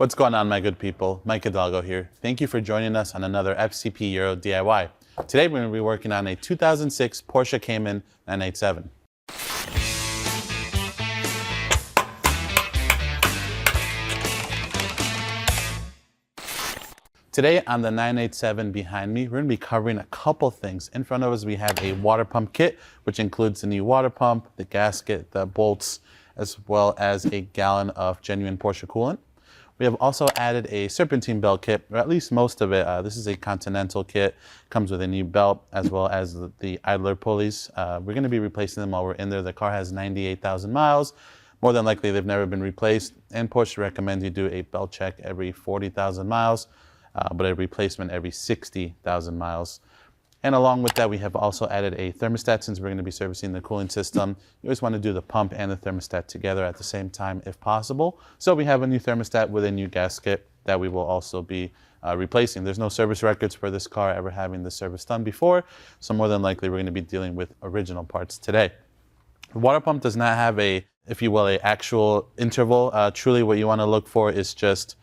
What's going on, my good people? Mike Hidalgo here. Thank you for joining us on another FCP Euro DIY. Today we're going to be working on a 2006 Porsche Cayman 987. Today on the 987 behind me, we're going to be covering a couple things. In front of us we have a water pump kit, which includes the new water pump, the gasket, the bolts, as well as a gallon of genuine Porsche coolant. We have also added a serpentine belt kit, or at least most of it. This is a Continental kit, comes with a new belt as well as the idler pulleys. We're going to be replacing them while we're in there. The car has 98,000 miles. More than likely they've never been replaced, and Porsche recommends you do a belt check every 40,000 miles, but a replacement every 60,000 miles. And along with that, we have also added a thermostat. Since we're going to be servicing the cooling system, you always want to do the pump and the thermostat together at the same time if possible. So we have a new thermostat with a new gasket that we will also be replacing. There's no service records for this car ever having the service done before, so more than likely we're going to be dealing with original parts today. The water pump does not have a, if you will, a actual interval. Truly what you want to look for is just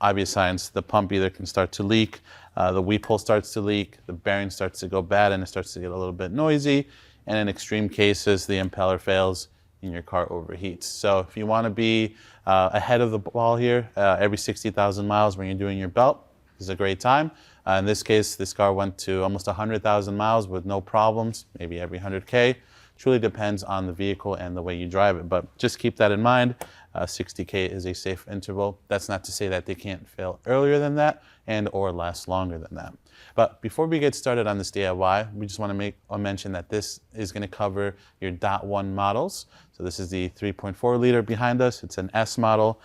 obvious signs. The pump either can start to leak, the weep hole starts to leak, the bearing starts to go bad and it starts to get a little bit noisy, and in extreme cases the impeller fails and your car overheats. So if you want to be ahead of the ball here, every 60,000 miles when you're doing your belt is a great time. In this case, this car went to almost 100,000 miles with no problems, maybe every 100K. Truly depends on the vehicle and the way you drive it, but just keep that in mind. 60K is a safe interval. That's not to say that they can't fail earlier than that and or last longer than that. But before we get started on this DIY, we just want to make a mention that this is going to cover your .1 models. So this is the 3.4 liter behind us. It's an S model,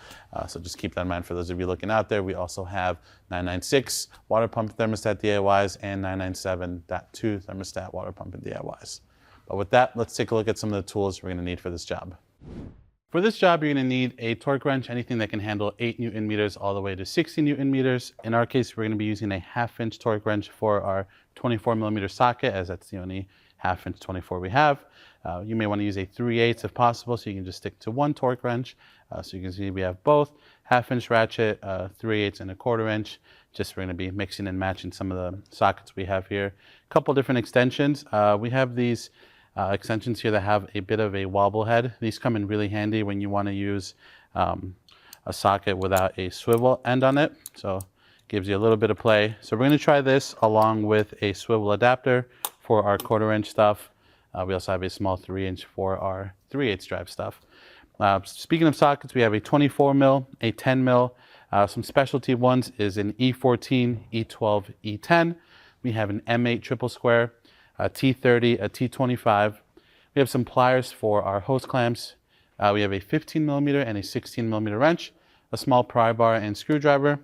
so just keep that in mind for those of you looking out there. We also have 996 water pump thermostat DIYs and 997.2 thermostat water pump and DIYs. But with that, let's take a look at some of the tools we're going to need for this job. For this job, you're going to need a torque wrench, anything that can handle 8 Newton meters all the way to 60 Newton meters. In our case, we're going to be using a 1/2 inch torque wrench for our 24 millimeter socket, as that's the only 1/2 inch 24 we have. You may want to use a 3/8 if possible, so you can just stick to one torque wrench. So you can see we have both 1/2 inch ratchet, 3/8 and a 1/4 inch. Just we're going to be mixing and matching some of the sockets we have here. A couple different extensions. We have these extensions here that have a bit of a wobble head. These come in really handy when you want to use a socket without a swivel end on it. So gives you a little bit of play. So we're going to try this along with a swivel adapter for our 1/4 inch stuff. We also have a small 3-inch for our 3/8 drive stuff. Speaking of sockets, we have a 24 mil, a 10 mil. Some specialty ones is an E14, E12, E10. We have an M8 triple square, a T30, a T25. We have some pliers for our hose clamps. We have a 15 millimeter and a 16 millimeter wrench, a small pry bar and screwdriver.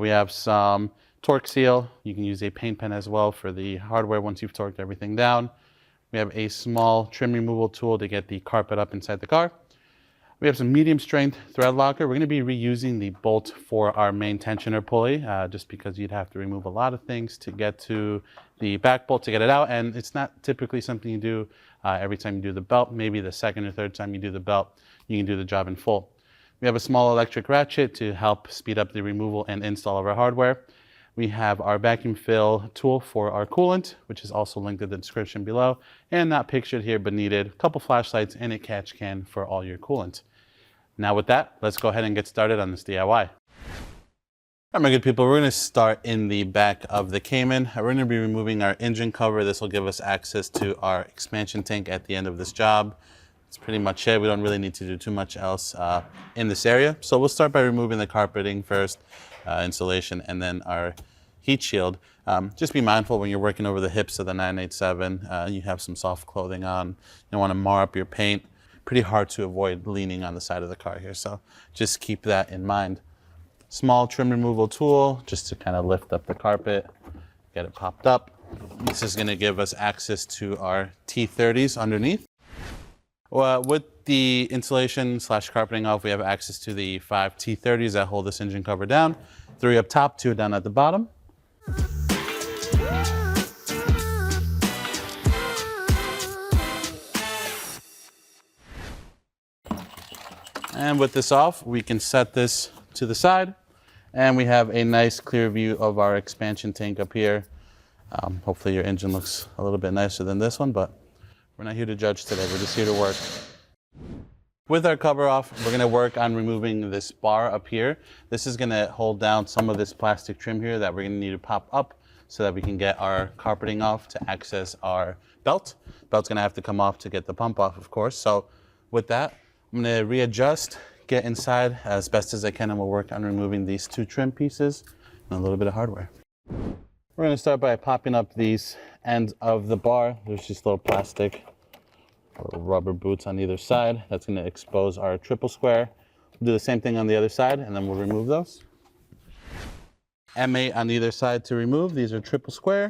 We have some torque seal. You can use a paint pen as well for the hardware once you've torqued everything down. We have a small trim removal tool to get the carpet up inside the car. We have some medium strength thread locker. We're going to be reusing the bolt for our main tensioner pulley, just because you'd have to remove a lot of things to get to the back bolt to get it out, and it's not typically something you do every time you do the belt. Maybe the second or third time you do the belt, you can do the job in full. We have a small electric ratchet to help speed up the removal and install of our hardware. We have our vacuum fill tool for our coolant, which is also linked in the description below, and not pictured here but needed, a couple flashlights and a catch can for all your coolant. Now with that, let's go ahead and get started on this DIY. All right, my good people, we're going to start in the back of the Cayman. We're going to be removing our engine cover. This will give us access to our expansion tank at the end of this job. That's pretty much it. We don't really need to do too much else in this area. So we'll start by removing the carpeting first, insulation, and then our heat shield. Just be mindful when you're working over the hips of the 987. You have some soft clothing on. You don't want to mar up your paint. Pretty hard to avoid leaning on the side of the car here, so just keep that in mind. Small trim removal tool just to kind of lift up the carpet, get it popped up. This is going to give us access to our T30s underneath. With the insulation / carpeting off, we have access to the 5 T30s that hold this engine cover down. 3 up top, 2 down at the bottom. And with this off, we can set this to the side. And we have a nice clear view of our expansion tank up here. Hopefully your engine looks a little bit nicer than this one, but we're not here to judge today. We're just here to work. With our cover off, we're gonna work on removing this bar up here. This is gonna hold down some of this plastic trim here that we're gonna need to pop up so that we can get our carpeting off to access our belt. Belt's gonna have to come off to get the pump off, of course. So with that, I'm gonna readjust, get inside as best as I can, and we'll work on removing these two trim pieces and a little bit of hardware. We're gonna start by popping up these ends of the bar. There's just little plastic or rubber boots on either side. That's gonna expose our triple square. We'll do the same thing on the other side, and then we'll remove those. M8 on either side to remove. These are triple square.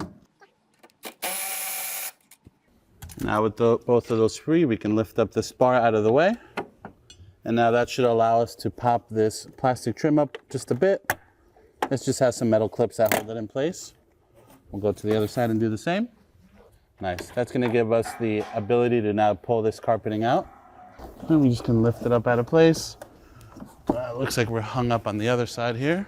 Now with both of those free, we can lift up this bar out of the way. And now that should allow us to pop this plastic trim up just a bit. This just has some metal clips that hold it in place. We'll go to the other side and do the same. Nice. That's going to give us the ability to now pull this carpeting out. And we just can lift it up out of place. Looks like we're hung up on the other side here.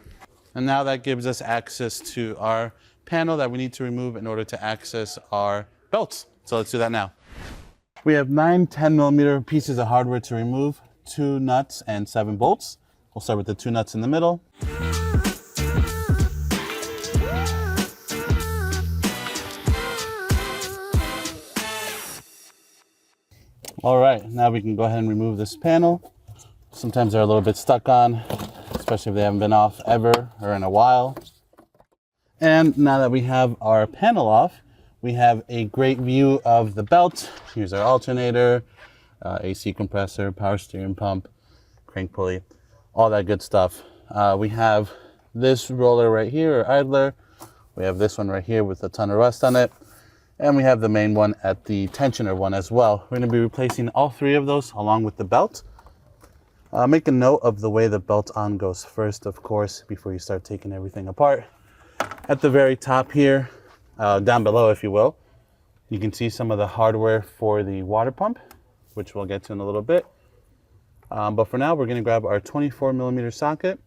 And now that gives us access to our panel that we need to remove in order to access our belts. So let's do that now. We have 9 10mm pieces of hardware to remove, 2 nuts and 7 bolts. We'll start with the 2 nuts in the middle. All right, now we can go ahead and remove this panel. Sometimes they're a little bit stuck on, especially if they haven't been off ever or in a while. And now that we have our panel off, we have a great view of the belt. Here's our alternator, AC compressor, power steering pump, crank pulley, all that good stuff. We have this roller right here, or idler. We have this one right here with a ton of rust on it. And we have the main one at the tensioner one as well. We're gonna be replacing all 3 of those along with the belt. Make a note of the way the belt on goes first, of course, before you start taking everything apart. At the very top here, down below, if you will, you can see some of the hardware for the water pump, which we'll get to in a little bit. But for now, we're gonna grab our 24mm socket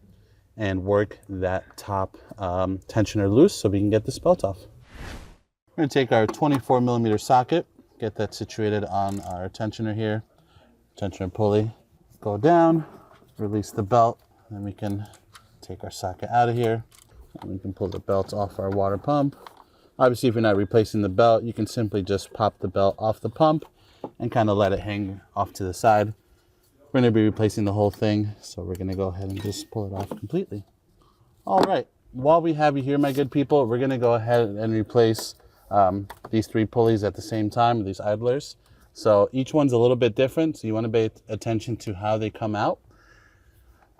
and work that top tensioner loose so we can get this belt off. We're gonna take our 24mm socket, get that situated on our tensioner here, tensioner pulley, go down, release the belt, then we can take our socket out of here, and we can pull the belt off our water pump. Obviously, if you're not replacing the belt, you can simply just pop the belt off the pump and kind of let it hang off to the side. We're gonna be replacing the whole thing, so we're gonna go ahead and just pull it off completely. All right, while we have you here, my good people, we're gonna go ahead and replace these 3 pulleys at the same time, these idlers. So each one's a little bit different, so you want to pay attention to how they come out.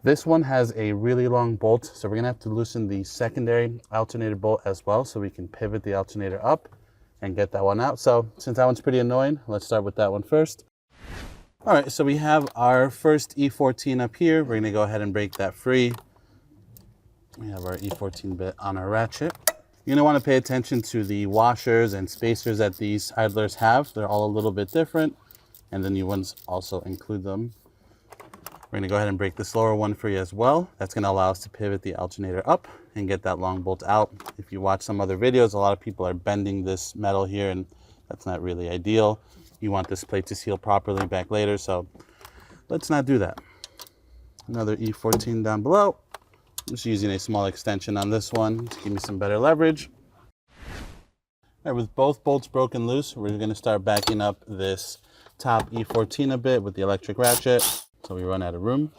This one has a really long bolt, so we're gonna have to loosen the secondary alternator bolt as well so we can pivot the alternator up and get that one out. So since that one's pretty annoying, let's start with that one first. All right, so we have our first E14 up here. We're gonna go ahead and break that free. We have our E14 bit on our ratchet. You're gonna wanna pay attention to the washers and spacers that these idlers have. They're all a little bit different, and the new ones also include them. We're gonna go ahead and break this lower one free as well. That's gonna allow us to pivot the alternator up and get that long bolt out. If you watch some other videos, a lot of people are bending this metal here, and that's not really ideal. You want this plate to seal properly back later, so let's not do that. Another E14 down below. I'm just using a small extension on this one to give me some better leverage. All right, with both bolts broken loose, we're gonna start backing up this top E14 a bit with the electric ratchet, so we run out of room.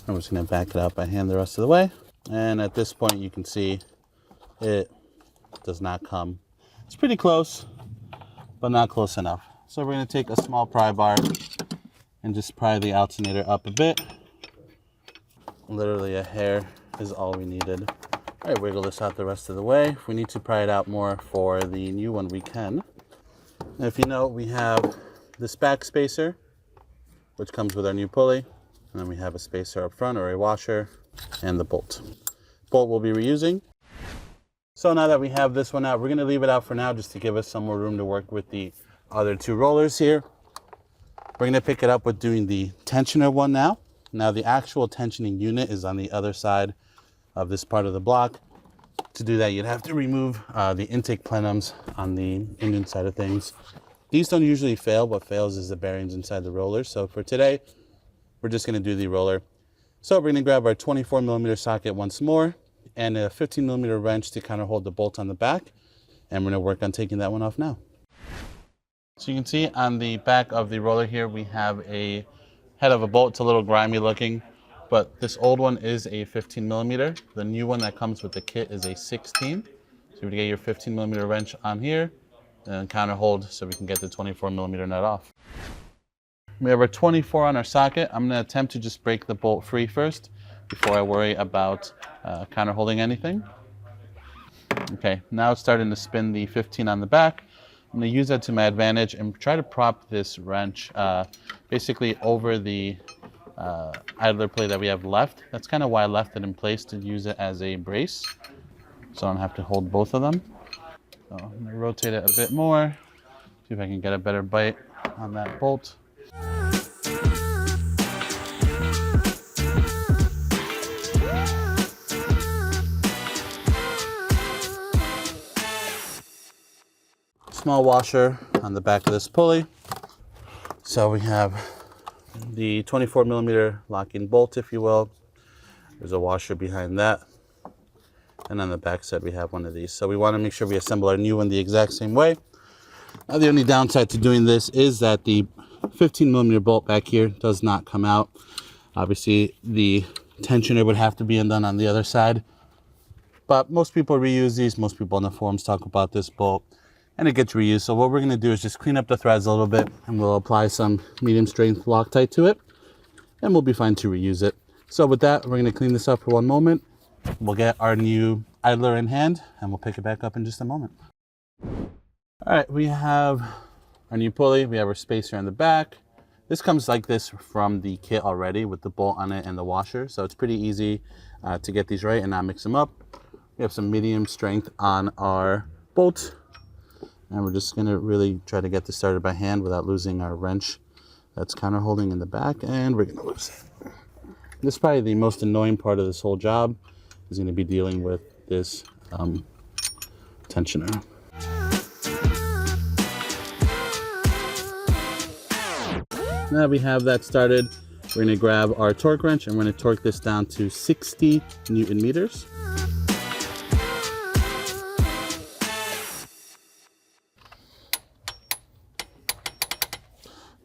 I'm just gonna back it up by hand the rest of the way. And at this point, you can see it does not come. It's pretty close, but not close enough. So we're gonna take a small pry bar and just pry the alternator up a bit. Literally a hair is all we needed. All right, wiggle this out the rest of the way. If we need to pry it out more for the new one, we can. And if you know, we have this back spacer, which comes with our new pulley. And then we have a spacer up front or a washer and the bolt. Bolt we'll be reusing. So now that we have this one out, we're gonna leave it out for now just to give us some more room to work with the other 2 rollers here. We're gonna pick it up with doing the tensioner one now. Now the actual tensioning unit is on the other side of this part of the block. To do that, you'd have to remove the intake plenums on the Indian side of things. These don't usually fail. What fails is the bearings inside the roller. So for today, we're just gonna do the roller. So we're gonna grab our 24mm socket once more and a 15mm wrench to kind of hold the bolt on the back. And we're gonna work on taking that one off now. So you can see on the back of the roller here, we have a head of a bolt. It's a little grimy looking, but this old one is a 15mm. The new one that comes with the kit is a 16. So you're gonna get your 15mm wrench on here and counter hold so we can get the 24mm nut off. We have our 24 on our socket. I'm gonna attempt to just break the bolt free first before I worry about counter holding anything. Okay, now it's starting to spin the 15 on the back. I'm gonna use that to my advantage and try to prop this wrench basically over the idler plate that we have left. That's kind of why I left it in place, to use it as a brace, so I don't have to hold both of them. So I'm gonna rotate it a bit more, see if I can get a better bite on that bolt. Small washer on the back of this pulley. So we have the 24mm locking bolt, if you will. There's a washer behind that. And on the back side, we have one of these. So we want to make sure we assemble our new one the exact same way. Now, the only downside to doing this is that the 15mm bolt back here does not come out. Obviously, the tensioner would have to be undone on the other side. But most people reuse these. Most people on the forums talk about this bolt, and it gets reused. So what we're going to do is just clean up the threads a little bit, and we'll apply some medium strength Loctite to it, and we'll be fine to reuse it. So with that, we're going to clean this up for one moment. We'll get our new idler in hand, and we'll pick it back up in just a moment. All right, we have our new pulley. We have our spacer in the back. This comes like this from the kit already with the bolt on it and the washer. So it's pretty easy to get these right and not mix them up. We have some medium strength on our bolt. And we're just gonna really try to get this started by hand without losing our wrench that's counter holding in the back, and we're gonna lose it. This is probably the most annoying part of this whole job, is gonna be dealing with this tensioner. Now we have that started, we're gonna grab our torque wrench and we're gonna torque this down to 60 Newton meters.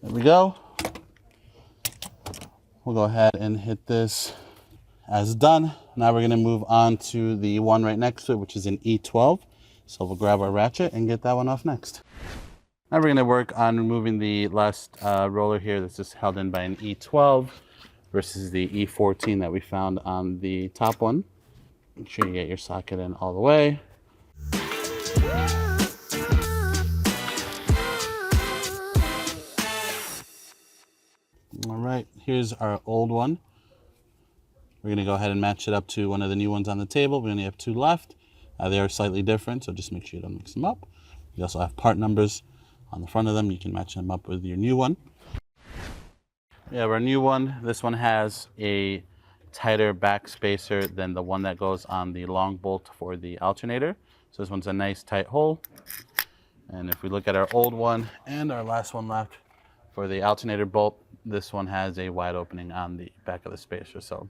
There we go. We'll go ahead and hit this as done. Now we're gonna move on to the one right next to it, which is an E12. So we'll grab our ratchet and get that one off next. Now we're gonna work on removing the last roller here that's just held in by an E12 versus the E14 that we found on the top one. Make sure you get your socket in all the way. All right, here's our old one. We're gonna go ahead and match it up to one of the new ones on the table. We only have two left. They are slightly different, so just make sure you don't mix them up. We also have part numbers on the front of them. You can match them up with your new one. We have our new one. This one has a tighter back spacer than the one that goes on the long bolt for the alternator. So this one's a nice tight hole. And if we look at our old one and our last one left for the alternator bolt, this one has a wide opening on the back of the spacer. So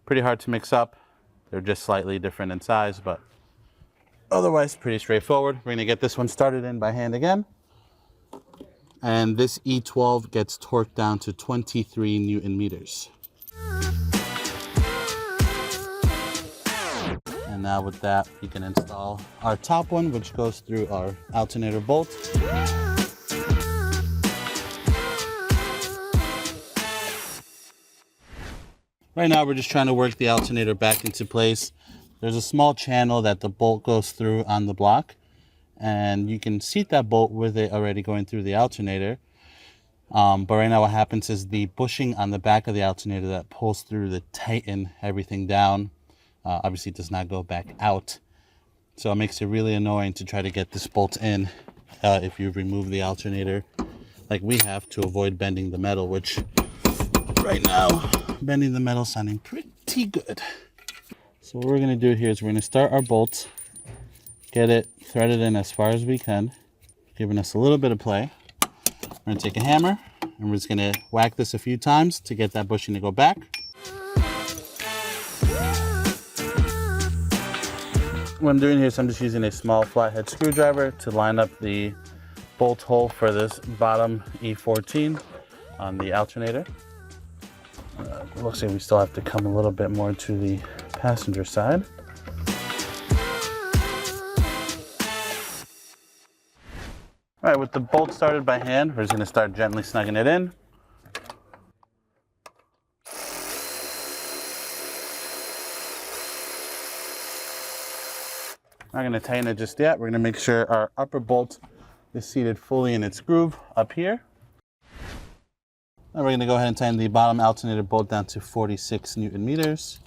pretty hard to mix up. They're just slightly different in size, but otherwise pretty straightforward. We're gonna get this one started in by hand again. And this E12 gets torqued down to 23 Newton meters. And now with that, we can install our top one, which goes through our alternator bolt. Right now, we're just trying to work the alternator back into place. There's a small channel that the bolt goes through on the block, and you can seat that bolt with it already going through the alternator. But right now what happens is the bushing on the back of the alternator that pulls through to tighten everything down, obviously does not go back out. So it makes it really annoying to try to get this bolt in if you remove the alternator like we have, to avoid bending the metal, which right now bending the metal sounding pretty good. So what we're gonna do here is we're gonna start our bolts, get it threaded in as far as we can, giving us a little bit of play. We're gonna take a hammer and we're just gonna whack this a few times to get that bushing to go back. What I'm doing here is I'm just using a small flathead screwdriver to line up the bolt hole for this bottom E14 on the alternator. It looks like we still have to come a little bit more to the passenger side. All right, with the bolt started by hand, we're just going to start gently snugging it in. Not going to tighten it just yet. We're going to make sure our upper bolt is seated fully in its groove up here. Now we're going to go ahead and tighten the bottom alternator bolt down to 46 Newton meters.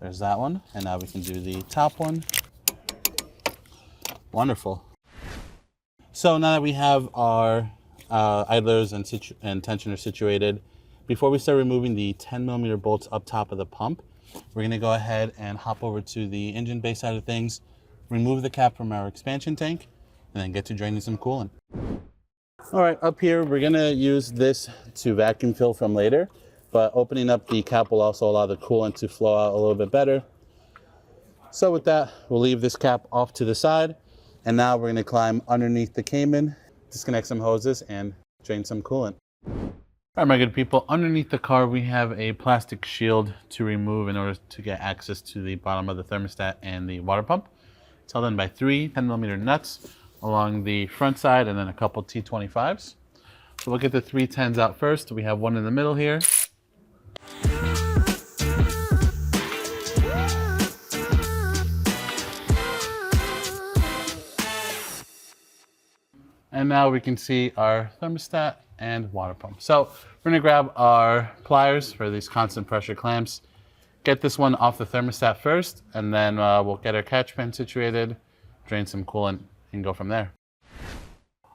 There's that one. And now we can do the top one. Wonderful. So now that we have our idlers and tensioners situated, before we start removing the 10mm bolts up top of the pump, we're going to go ahead and hop over to the engine bay side of things, remove the cap from our expansion tank, and then get to draining some coolant. All right, up here, we're gonna use this to vacuum fill from later, but opening up the cap will also allow the coolant to flow out a little bit better. So with that, we'll leave this cap off to the side, and now we're gonna climb underneath the Cayman, disconnect some hoses, and drain some coolant. All right, my good people, underneath the car, we have a plastic shield to remove in order to get access to the bottom of the thermostat and the water pump. It's held in by 3 10mm nuts along the front side and then a couple T25s. So we'll get the 3 10s out first. We have one in the middle here. And now we can see our thermostat and water pump. So we're gonna grab our pliers for these constant pressure clamps, get this one off the thermostat first, and then we'll get our catch pan situated, drain some coolant, and go from there.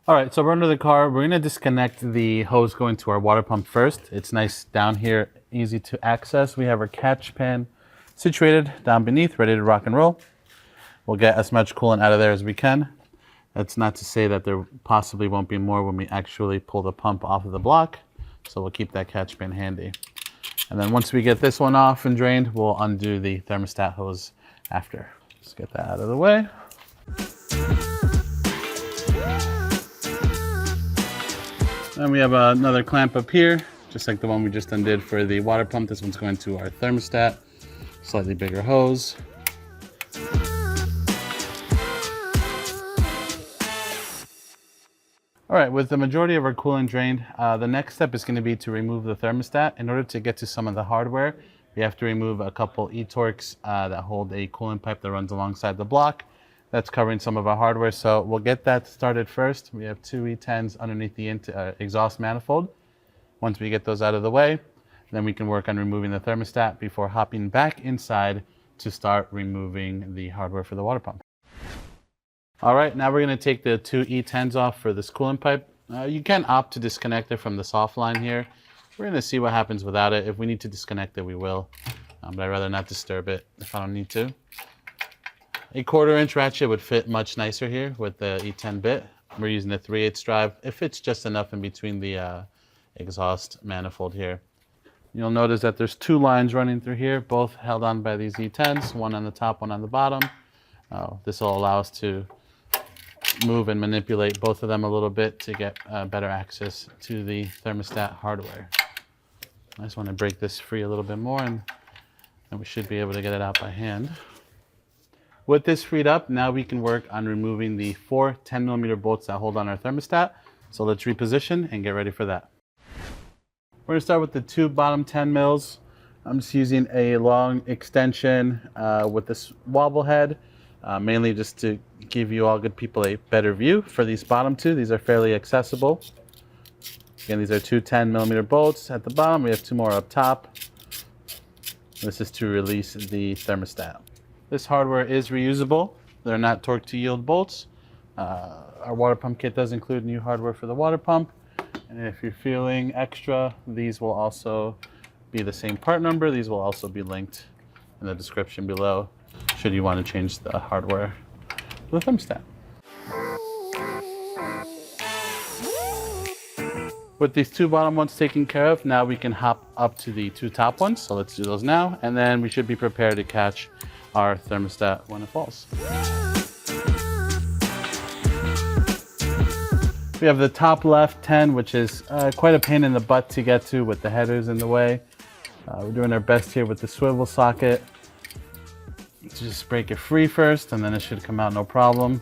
All right, so we're under the car. We're gonna disconnect the hose going to our water pump first. It's nice down here, easy to access. We have our catch pan situated down beneath, ready to rock and roll. We'll get as much coolant out of there as we can. That's not to say that there possibly won't be more when we actually pull the pump off of the block. So we'll keep that catch pan handy. And then once we get this one off and drained, we'll undo the thermostat hose after. Just get that out of the way. Then we have another clamp up here, just like the one we just undid for the water pump. This one's going to our thermostat, slightly bigger hose. All right, with the majority of our coolant drained, the next step is going to be to remove the thermostat. In order to get to some of the hardware, we have to remove a couple E-Torques that hold a coolant pipe that runs alongside the block. That's covering some of our hardware, so we'll get that started first. We have 2 E10s underneath the exhaust manifold. Once we get those out of the way, then we can work on removing the thermostat before hopping back inside to start removing the hardware for the water pump. All right, now we're going to take the 2 E10s off for this coolant pipe. You can opt to disconnect it from the soft line here. We're going to see what happens without it. If we need to disconnect it, we will, but I'd rather not disturb it if I don't need to. A 1/4-inch ratchet would fit much nicer here with the E10 bit. We're using the 3/8 drive. It fits just enough in between the exhaust manifold here. You'll notice that there's 2 lines running through here, both held on by these E10s, one on the top, one on the bottom. This will allow us to move and manipulate both of them a little bit to get better access to the thermostat hardware. I just want to break this free a little bit more, and then we should be able to get it out by hand. With this freed up, now we can work on removing the 4 10mm bolts that hold on our thermostat. So let's reposition and get ready for that. We're going to start with the 2 bottom 10 mils. I'm just using a long extension with this wobble head, mainly just to give you all good people a better view for these bottom 2. These are fairly accessible. Again, these are 2 10mm bolts at the bottom. We have 2 more up top. This is to release the thermostat. This hardware is reusable. They're not torque to yield bolts. Our water pump kit does include new hardware for the water pump. And if you're feeling extra, these will also be the same part number. These will also be linked in the description below, should you want to change the hardware for the thermostat. With these two bottom ones taken care of, now we can hop up to the two top ones. So let's do those now, and then we should be prepared to catch our thermostat when it falls. We have the top left 10, which is quite a pain in the butt to get to with the headers in the way. We're doing our best here with the swivel socket. Just break it free first, and then it should come out no problem.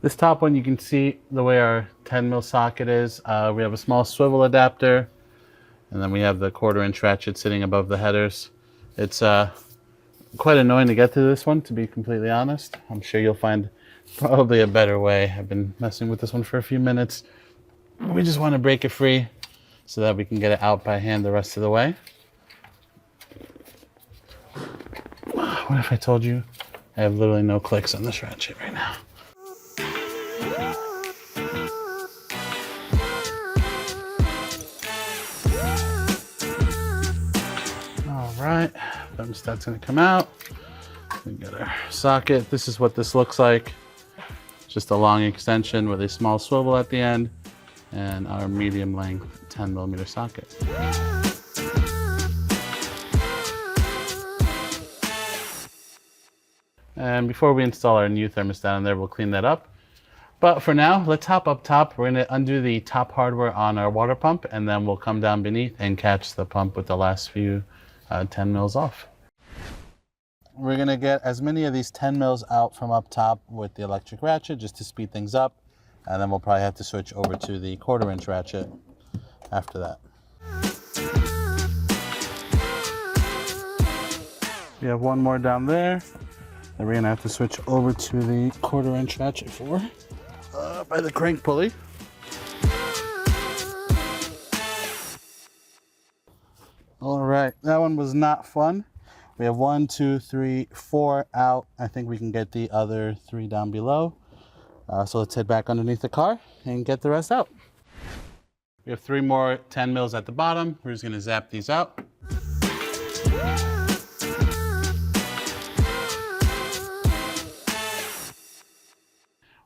This top one, you can see the way our 10 mil socket is. We have a small swivel adapter, and then we have the 1/4" ratchet sitting above the headers. It's quite annoying to get to this one, to be completely honest. I'm sure you'll find probably a better way. I've been messing with this one for a few minutes. We just want to break it free so that we can get it out by hand the rest of the way. What if I told you I have literally no clicks on this ratchet right now? Right, thermostat's gonna come out. We got our socket. This is what this looks like. Just a long extension with a small swivel at the end, and our medium length 10mm socket. And before we install our new thermostat in there, we'll clean that up. But for now, let's hop up top. We're gonna undo the top hardware on our water pump, and then we'll come down beneath and catch the pump with the last few 10 mils off. We're gonna get as many of these 10 mils out from up top with the electric ratchet just to speed things up. And then we'll probably have to switch over to the 1/4" ratchet after that. We have one more down there that we're gonna have to switch over to the 1/4" ratchet for by the crank pulley. All right, that one was not fun. We have 1, 2, 3, 4 out. I think we can get the other 3 down below. So let's head back underneath the car and get the rest out. We have 3 more 10 mils at the bottom. We're just gonna zap these out.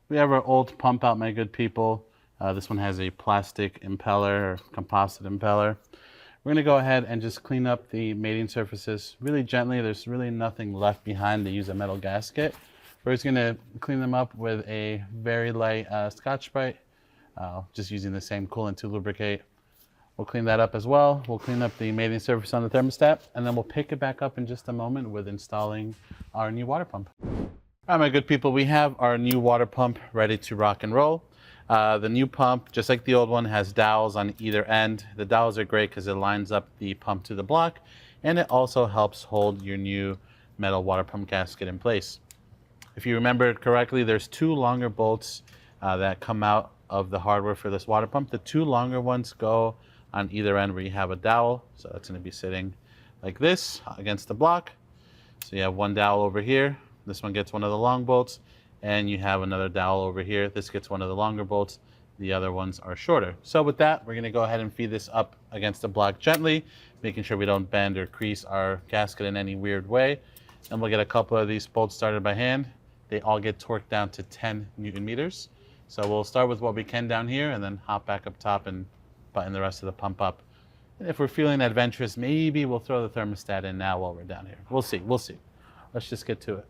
We have our old pump out, my good people. This one has a plastic impeller or composite impeller. We're gonna go ahead and just clean up the mating surfaces really gently. There's really nothing left behind to use a metal gasket. We're just gonna clean them up with a very light Scotch-Brite, just using the same coolant to lubricate. We'll clean that up as well. We'll clean up the mating surface on the thermostat, and then we'll pick it back up in just a moment with installing our new water pump. All right, my good people, we have our new water pump ready to rock and roll. The new pump, just like the old one, has dowels on either end. The dowels are great because it lines up the pump to the block, and it also helps hold your new metal water pump gasket in place. If you remember correctly, there's 2 longer bolts that come out of the hardware for this water pump. The 2 longer ones go on either end where you have a dowel. So that's going to be sitting like this against the block. So you have one dowel over here. This one gets one of the long bolts. And you have another dowel over here. This gets one of the longer bolts. The other ones are shorter. So with that, we're gonna go ahead and feed this up against the block gently, making sure we don't bend or crease our gasket in any weird way. And we'll get a couple of these bolts started by hand. They all get torqued down to 10 Newton meters. So we'll start with what we can down here and then hop back up top and button the rest of the pump up. And if we're feeling adventurous, maybe we'll throw the thermostat in now while we're down here. We'll see, we'll see. Let's just get to it.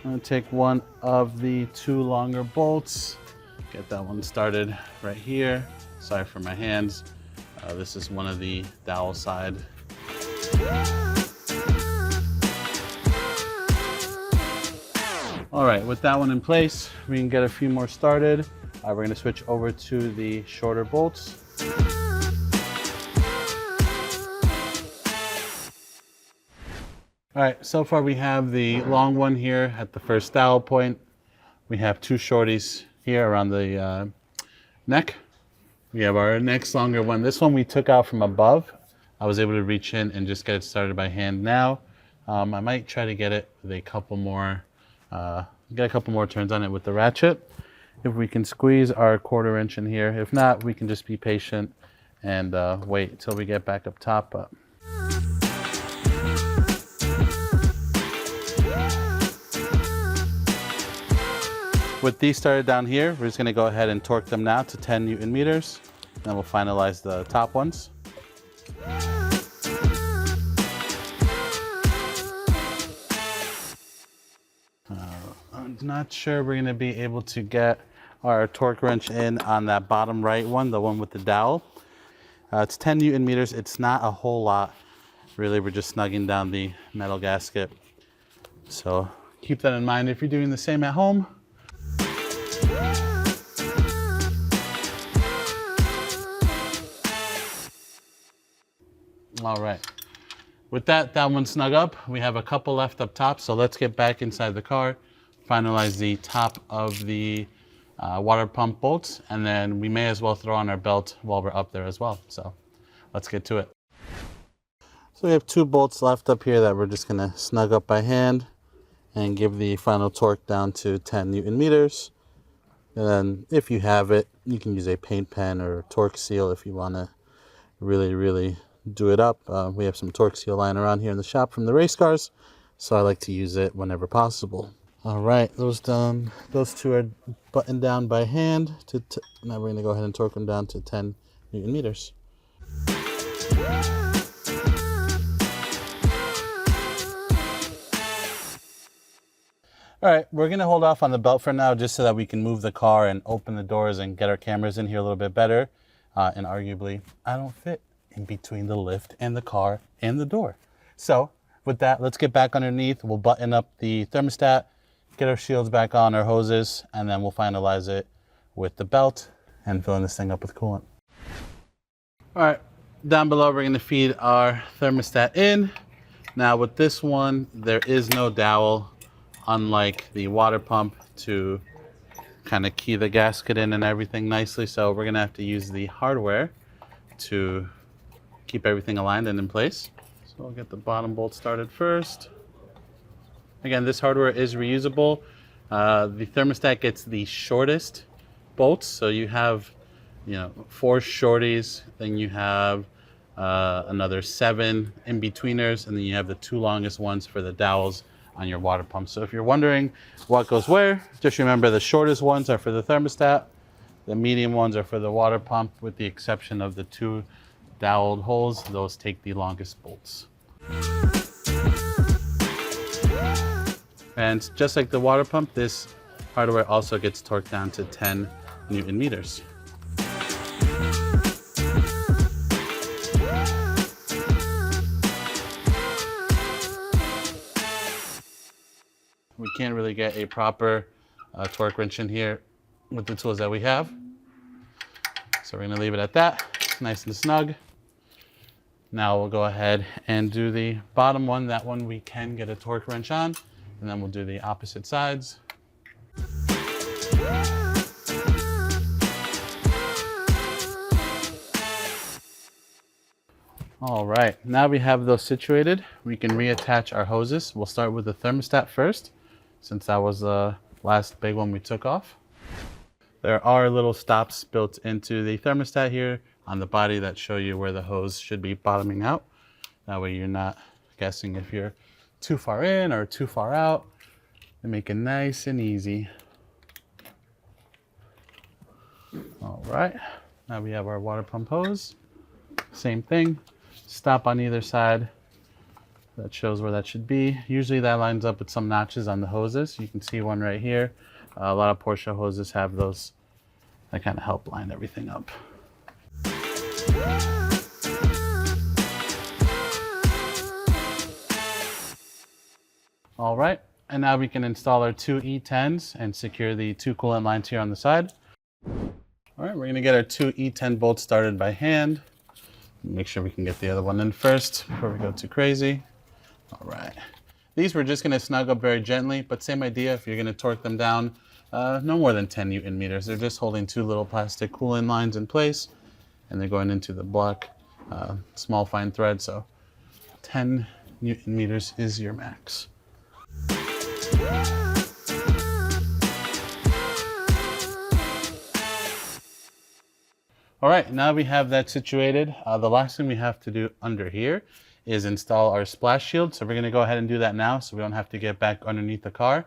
I'm gonna take one of the 2 longer bolts, get that one started right here. Sorry for my hands. This is one of the dowel side. All right, with that one in place, we can get a few more started. We're gonna switch over to the shorter bolts. All right, so far we have the long one here at the first dowel point. We have 2 shorties here around the neck. We have our next longer one. This one we took out from above. I was able to reach in and just get it started by hand now. I might try to get it with a couple more Get a couple more turns on it with the ratchet. If we can squeeze our 1/4 inch in here. If not, we can just be patient and wait till we get back up top. But with these started down here, we're just gonna go ahead and torque them now to 10 Newton meters. Then we'll finalize the top ones. I'm not sure we're gonna be able to get our torque wrench in on that bottom right one, the one with the dowel. It's 10 Newton meters. It's not a whole lot. Really, we're just snugging down the metal gasket. So keep that in mind if you're doing the same at home. All right. With that one snug up, we have a couple left up top. So let's get back inside the car, finalize the top of the water pump bolts, and then we may as well throw on our belt while we're up there as well. So let's get to it. So we have 2 bolts left up here that we're just gonna snug up by hand and give the final torque down to 10 Newton meters. And then if you have it, you can use a paint pen or torque seal if you wanna really do it up. We have some torque seal lying around here in the shop from the race cars, so I like to use it whenever possible. All right, those 2 are buttoned down by hand. Now we're gonna go ahead and torque them down to 10 Newton meters. All right, we're gonna hold off on the belt for now just so that we can move the car and open the doors and get our cameras in here a little bit better. And arguably, I don't fit in between the lift and the car and the door. So with that, let's get back underneath. We'll button up the thermostat, get our shields back on, our hoses, and then we'll finalize it with the belt and filling this thing up with coolant. All right, down below, we're gonna feed our thermostat in. Now with this one, there is no dowel, unlike the water pump, to kind of key the gasket in and everything nicely. So we're gonna have to use the hardware to keep everything aligned and in place. So I'll get the bottom bolt started first. Again, this hardware is reusable. The thermostat gets the shortest bolts. So you have, 4 shorties, then you have another 7 in-betweeners, and then you have the 2 longest ones for the dowels on your water pump. So if you're wondering what goes where, just remember the shortest ones are for the thermostat, the medium ones are for the water pump, with the exception of the 2 doweled holes. Those take the longest bolts. And just like the water pump, this hardware also gets torqued down to 10 Newton meters. We can't really get a proper torque wrench in here with the tools that we have. So we're gonna leave it at that, nice and snug. Now we'll go ahead and do the bottom one. That one we can get a torque wrench on, and then we'll do the opposite sides. All right, now we have those situated, we can reattach our hoses. We'll start with the thermostat first, since that was the last big one we took off. There are little stops built into the thermostat here on the body that show you where the hose should be bottoming out. That way you're not guessing if you're too far in or too far out. They make it nice and easy. All right, now we have our water pump hose. Same thing, stop on either side. That shows where that should be. Usually that lines up with some notches on the hoses. You can see one right here. A lot of Porsche hoses have those that kind of help line everything up. All right, and now we can install our 2 E10s and secure the 2 coolant lines here on the side. All right, we're gonna get our 2 E10 bolts started by hand. Make sure we can get the other one in first before we go too crazy. All right, these we're just gonna snug up very gently, but same idea. If you're gonna torque them down, no more than 10 Newton meters. They're just holding 2 little plastic coolant lines in place, and they're going into the black small fine thread. So 10 Newton meters is your max. All right, now we have that situated. The last thing we have to do under here is install our splash shield. So we're gonna go ahead and do that now so we don't have to get back underneath the car.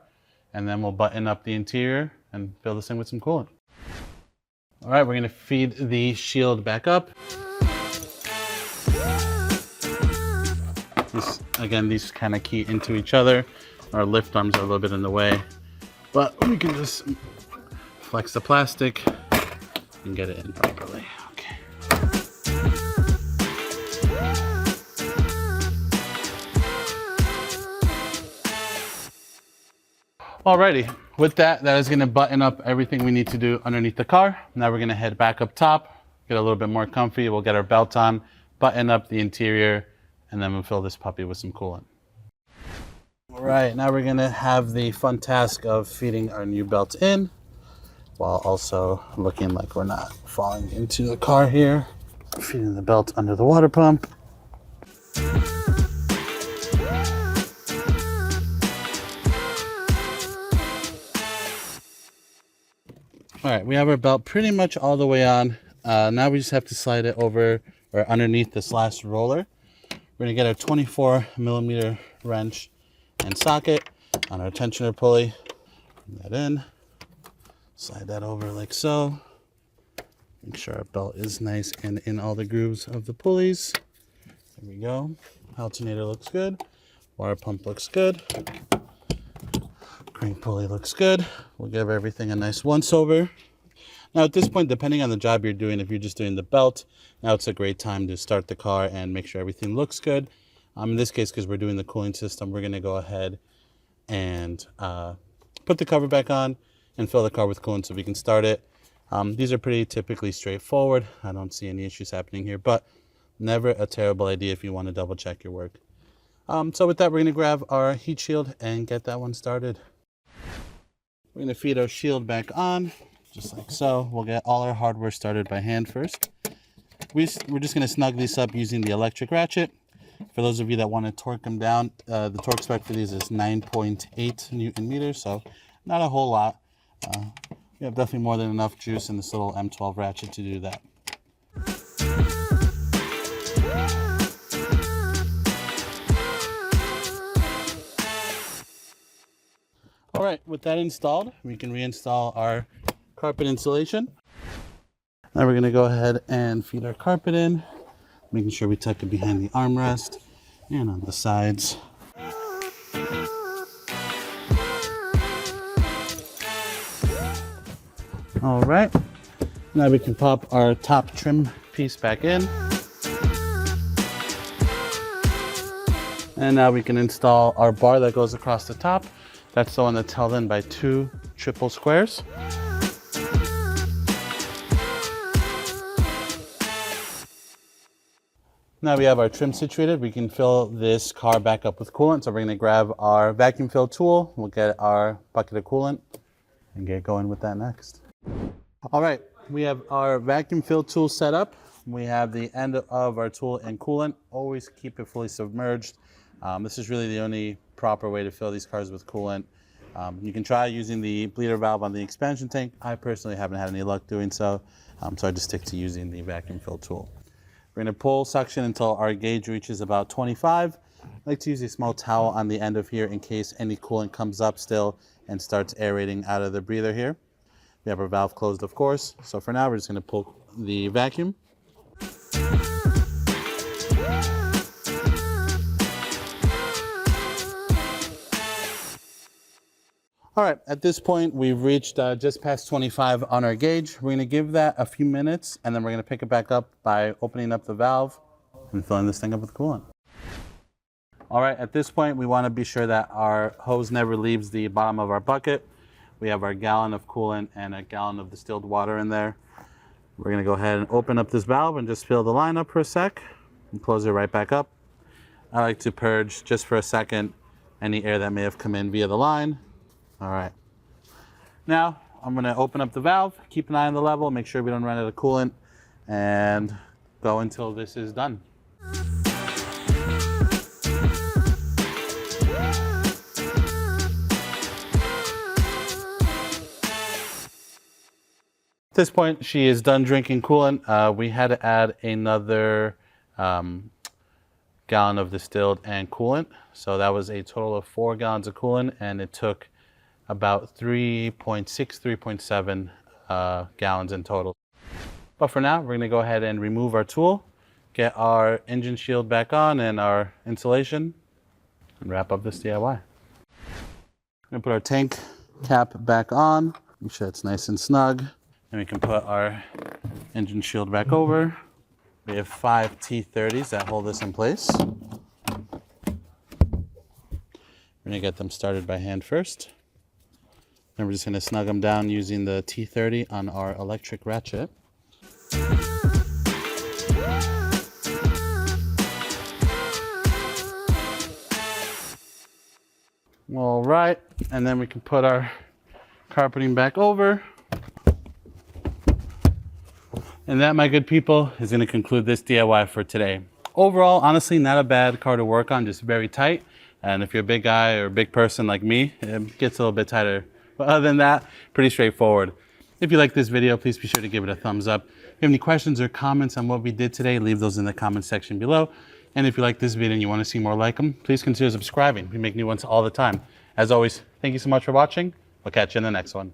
And then we'll button up the interior and fill this in with some coolant. All right, we're gonna feed the shield back up. These kind of key into each other. Our lift arms are a little bit in the way, but we can just flex the plastic and get it in properly. Okay. Alrighty, with that is going to button up everything we need to do underneath the car. Now we're going to head back up top, get a little bit more comfy. We'll get our belt on, button up the interior, and then we'll fill this puppy with some coolant. All right, now we're going to have the fun task of feeding our new belt in, while also looking like we're not falling into the car here. Feeding the belt under the water pump. All right, we have our belt pretty much all the way on. Now we just have to slide it over or underneath this last roller. We're gonna get our 24 millimeter wrench and socket on our tensioner pulley. Bring that in, slide that over like so. Make sure our belt is nice and in all the grooves of the pulleys. There we go. Alternator looks good. Water pump looks good. Crank pulley looks good. We'll give everything a nice once over. Now at this point, depending on the job you're doing, if you're just doing the belt, now it's a great time to start the car and make sure everything looks good. In this case, because we're doing the cooling system, we're gonna go ahead and put the cover back on and fill the car with coolant so we can start it. These are pretty typically straightforward. I don't see any issues happening here, but never a terrible idea if you want to double check your work. So with that, we're gonna grab our heat shield and get that one started. We're going to feed our shield back on, just like so. We'll get all our hardware started by hand first. We're just going to snug these up using the electric ratchet. For those of you that want to torque them down, the torque spec for these is 9.8 Newton meters, so not a whole lot. We have definitely more than enough juice in this little M12 ratchet to do that. All right, with that installed, we can reinstall our carpet insulation. Now we're gonna go ahead and feed our carpet in, making sure we tuck it behind the armrest and on the sides. All right, now we can pop our top trim piece back in. And now we can install our bar that goes across the top. That's the one that's held in by 2 triple squares. Now we have our trim situated. We can fill this car back up with coolant. So we're gonna grab our vacuum fill tool. We'll get our bucket of coolant and get going with that next. All right, we have our vacuum fill tool set up. We have the end of our tool in coolant. Always keep it fully submerged. This is really the only proper way to fill these cars with coolant. You can try using the bleeder valve on the expansion tank. I personally haven't had any luck doing so, so I just stick to using the vacuum fill tool. We're going to pull suction until our gauge reaches about 25. I like to use a small towel on the end of here in case any coolant comes up still and starts aerating out of the breather here. We have our valve closed, of course. So for now, we're just going to pull the vacuum. All right, at this point, we've reached just past 25 on our gauge. We're gonna give that a few minutes, and then we're gonna pick it back up by opening up the valve and filling this thing up with coolant. All right, at this point, we wanna be sure that our hose never leaves the bottom of our bucket. We have our gallon of coolant and a gallon of distilled water in there. We're gonna go ahead and open up this valve and just fill the line up for a sec and close it right back up. I like to purge just for a second any air that may have come in via the line. All right, now I'm gonna open up the valve, keep an eye on the level, make sure we don't run out of coolant, and go until this is done. At this point, she is done drinking coolant. We had to add another gallon of distilled and coolant. So that was a total of 4 gallons of coolant, and it took about 3.6, 3.7 gallons in total. But for now, we're gonna go ahead and remove our tool, get our engine shield back on and our insulation, and wrap up this DIY. I'm gonna put our tank cap back on, make sure it's nice and snug. And we can put our engine shield back over. We have 5 T30s that hold this in place. We're gonna get them started by hand first. Then we're just gonna snug them down using the T30 on our electric ratchet. All right, and then we can put our carpeting back over. And that, my good people, is gonna conclude this DIY for today. Overall, honestly, not a bad car to work on, just very tight. And if you're a big guy or a big person like me, it gets a little bit tighter. But other than that, pretty straightforward. If you like this video, please be sure to give it a thumbs up. If you have any questions or comments on what we did today, leave those in the comment section below. And if you like this video and you want to see more like them, please consider subscribing. We make new ones all the time. As always, thank you so much for watching. We'll catch you in the next one.